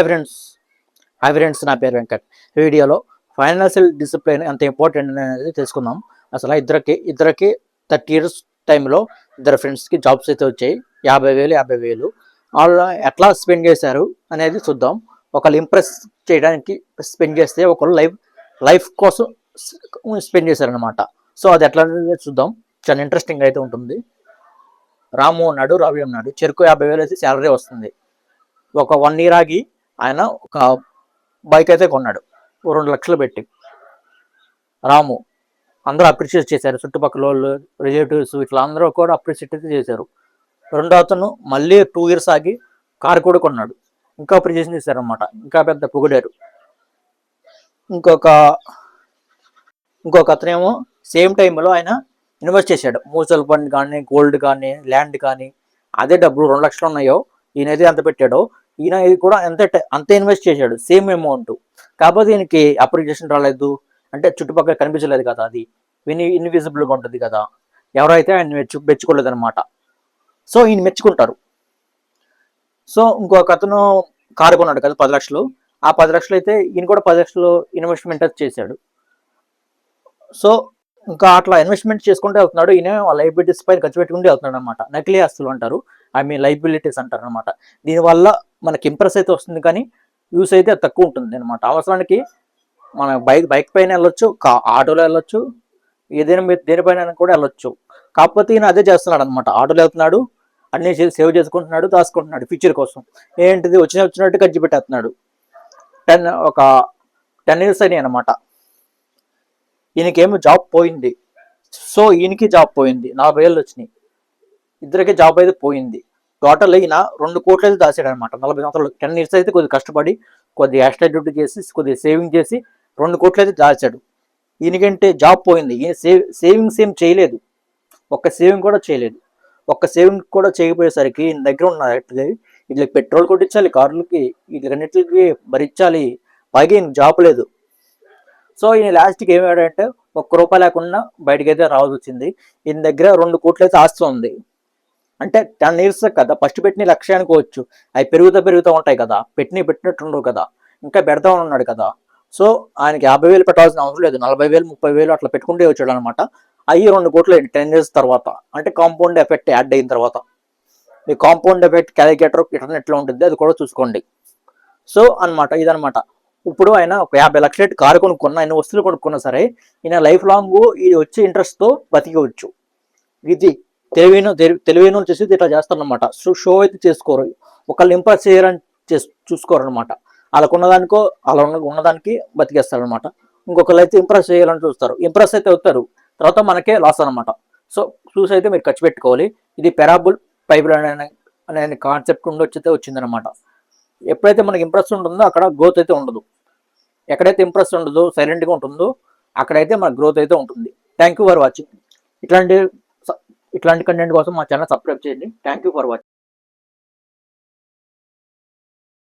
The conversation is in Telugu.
ఫ్రెండ్స్ హాయ్ ఫ్రెండ్స్, నా పేరు వెంకట్. ఈ వీడియోలో ఫైనాన్షియల్ డిసిప్లిన్ ఎంత ఇంపార్టెంట్ అనేది తెలుసుకుందాం. అసలు ఇద్దరికి 30 years టైంలో ఇద్దరు ఫ్రెండ్స్కి జాబ్స్ అయితే వచ్చాయి. 50,000 వాళ్ళు ఎట్లా స్పెండ్ చేశారు అనేది చూద్దాం. ఒకళ్ళు ఇంప్రెస్ చేయడానికి స్పెండ్ చేస్తే, ఒకళ్ళు లైఫ్ కోసం స్పెండ్ చేశారనమాట. సో అది ఎట్లా చూద్దాం. చాలా ఇంట్రెస్టింగ్ అయితే ఉంటుంది. రాము ఉన్నాడు, రవి ఉన్నాడు. చెరుకు 50,000 అయితే శాలరీ వస్తుంది. ఒక 1 year ఆగి ఆయన ఒక బైక్ అయితే కొన్నాడు 2 లక్షలు పెట్టి. రాము అందరూ అప్రిషియేట్ చేశారు, చుట్టుపక్కల వాళ్ళు, రిలేటివ్స్ ఇట్లా అందరూ కూడా అప్రిషియేట్ అయితే చేశారు. రెండో అతను మళ్ళీ 2 years ఆగి కారు కూడా కొన్నాడు, ఇంకా అప్రిషియేషన్ చేశారనమాట, ఇంకా పెద్ద పొగిడారు. ఇంకొక అతనేమో సేమ్ టైంలో ఆయన ఇన్వెస్ట్ చేశాడు. మ్యూచువల్ ఫండ్ కానీ, గోల్డ్ కానీ, ల్యాండ్ కానీ. అదే డబ్బులు 2 లక్షలు ఉన్నాయో, ఈయనైతే ఎంత పెట్టాడో, ఈయన కూడా అంతే ఇన్వెస్ట్ చేశాడు, సేమ్ అమౌంట్. కాకపోతే ఈయనకి అప్రిషియేషన్ రాలేదు, అంటే చుట్టుపక్కల కనిపించలేదు కదా, అది ఇన్విజిబుల్గా ఉంటుంది కదా, ఎవరైతే ఆయన మెచ్చుకోలేదు అనమాట. సో ఈయన మెచ్చుకుంటారు. సో ఇంకొక అతను కారు కొన్నాడు కదా 10 లక్షలు. ఆ 10 లక్షలు అయితే ఈయన కూడా 10 లక్షలు ఇన్వెస్ట్మెంట్ చేశాడు. సో ఇంకా అట్లా ఇన్వెస్ట్మెంట్ చేసుకుంటూ వెళ్తున్నాడు. ఈయన లైబిలిటీస్ పైన ఖర్చు పెట్టుకుంటూ వెళ్తున్నాడు అనమాట. నకిలీ ఆస్తులు అంటారు, లైబిలిటీస్ అంటారు అనమాట. దీనివల్ల మనకి ఇంప్రెస్ అయితే వస్తుంది, కానీ యూస్ అయితే తక్కువ ఉంటుంది అనమాట. అవసరానికి మన బైక్ పైన వెళ్ళొచ్చు, ఆటోలో వెళ్ళొచ్చు, దేనిపైన కూడా వెళ్ళొచ్చు. కాకపోతే ఈయన అదే చేస్తున్నాడు అనమాట. ఆటోలో వెళ్తున్నాడు, అన్ని సేవ్ చేసుకుంటున్నాడు, దాచుకుంటున్నాడు ఫ్యూచర్ కోసం. ఏంటిది వచ్చినట్టు ఖర్చు పెట్టేస్తున్నాడు. ఒక 10 years అయినాయి అనమాట. ఈయనకేమో జాబ్ పోయింది. సో ఈయనకి జాబ్ పోయింది, 40,000 వచ్చినాయి. ఇద్దరికి జాబ్ అయితే పోయింది. టోటల్ ఈయన 2 కోట్లు అయితే దాచాడు అనమాట. 40 సంవత్సరాలు 10 years అయితే కొద్దిగా కష్టపడి, కొద్దిగా ఎక్స్ట్రా డ్యూటీ చేసి, కొద్దిగా సేవింగ్ చేసి 2 కోట్లు అయితే దాచాడు. ఈయనకంటే జాబ్ పోయింది. ఈయన సేవింగ్స్ ఏం చేయలేదు, ఒక్క సేవింగ్ కూడా చేయకపోయేసరికి ఈయన దగ్గర ఉన్న వీళ్ళకి పెట్రోల్ కొట్టించాలి, కార్లకి, వీటికన్నిటికి భరించాలి, పైగా ఈయన జాబ్ లేదు. సో ఈయన లాస్ట్కి ఏమాడంటే 1 రూపాయి లేకుండా బయటకైతే రావాల్సి వచ్చింది. ఈయన దగ్గర 2 కోట్లు అయితే ఆస్తి ఉంది. అంటే 10 years కదా, ఫస్ట్ పెట్టిన లక్ష అనుకోవచ్చు, అవి పెరుగుతూ ఉంటాయి కదా, పెట్టినట్టు ఉండవు కదా, ఇంకా పెడతా ఉన్నాడు కదా. సో ఆయనకి 50,000 పెట్టాల్సిన అవసరం లేదు, 40,000 30,000 అట్లా పెట్టుకుంటే వచ్చాడు అనమాట. అవి 2 కోట్లు 10 years తర్వాత, అంటే కాంపౌండ్ ఎఫెక్ట్ యాడ్ అయిన తర్వాత. మీ కాంపౌండ్ ఎఫెక్ట్ క్యాలిక్యులేటర్ ఇంటర్నెట్లో ఉంటుంది, అది కూడా చూసుకోండి. సో అనమాట, ఇదనమాట. ఇప్పుడు ఆయన ఒక 50 లక్షల కారు కొనుక్కున్నా, ఆయన వస్తువులు కొనుక్కున్నా సరే, ఈయన లైఫ్ లాంగ్ ఇది వచ్చే ఇంట్రెస్ట్తో బతికవచ్చు. ఇది తెలివైన చేసి ఇట్లా చేస్తారనమాట. షో అయితే చేసుకోరు, ఒకళ్ళు ఇంప్రెస్ చేయాలని చూసుకోరు అనమాట. వాళ్ళకు ఉన్నదానికి బతికేస్తారనమాట. ఇంకొకళ్ళు అయితే ఇంప్రెస్ చేయాలని చూస్తారు, ఇంప్రెస్ అయితే అవుతారు, తర్వాత మనకే లాస్ అనమాట. సో చూసి అయితే మీరు ఖర్చు పెట్టుకోవాలి. ఇది పెరాబుల్ పైబుల్ అనే కాన్సెప్ట్ వచ్చిందనమాట. ఎప్పుడైతే మనకి ఇంప్రెస్ ఉంటుందో అక్కడ గ్రోత్ అయితే ఉండదు. ఎక్కడైతే ఇంప్రెస్ ఉండదో, సైలెంట్గా ఉంటుందో, అక్కడైతే మన గ్రోత్ అయితే ఉంటుంది. Thank you for watching. ఇట్లాంటి కంటెంట్ కోసం మా ఛానల్ సబ్స్క్రైబ్ చేయండి. Thank you for watching.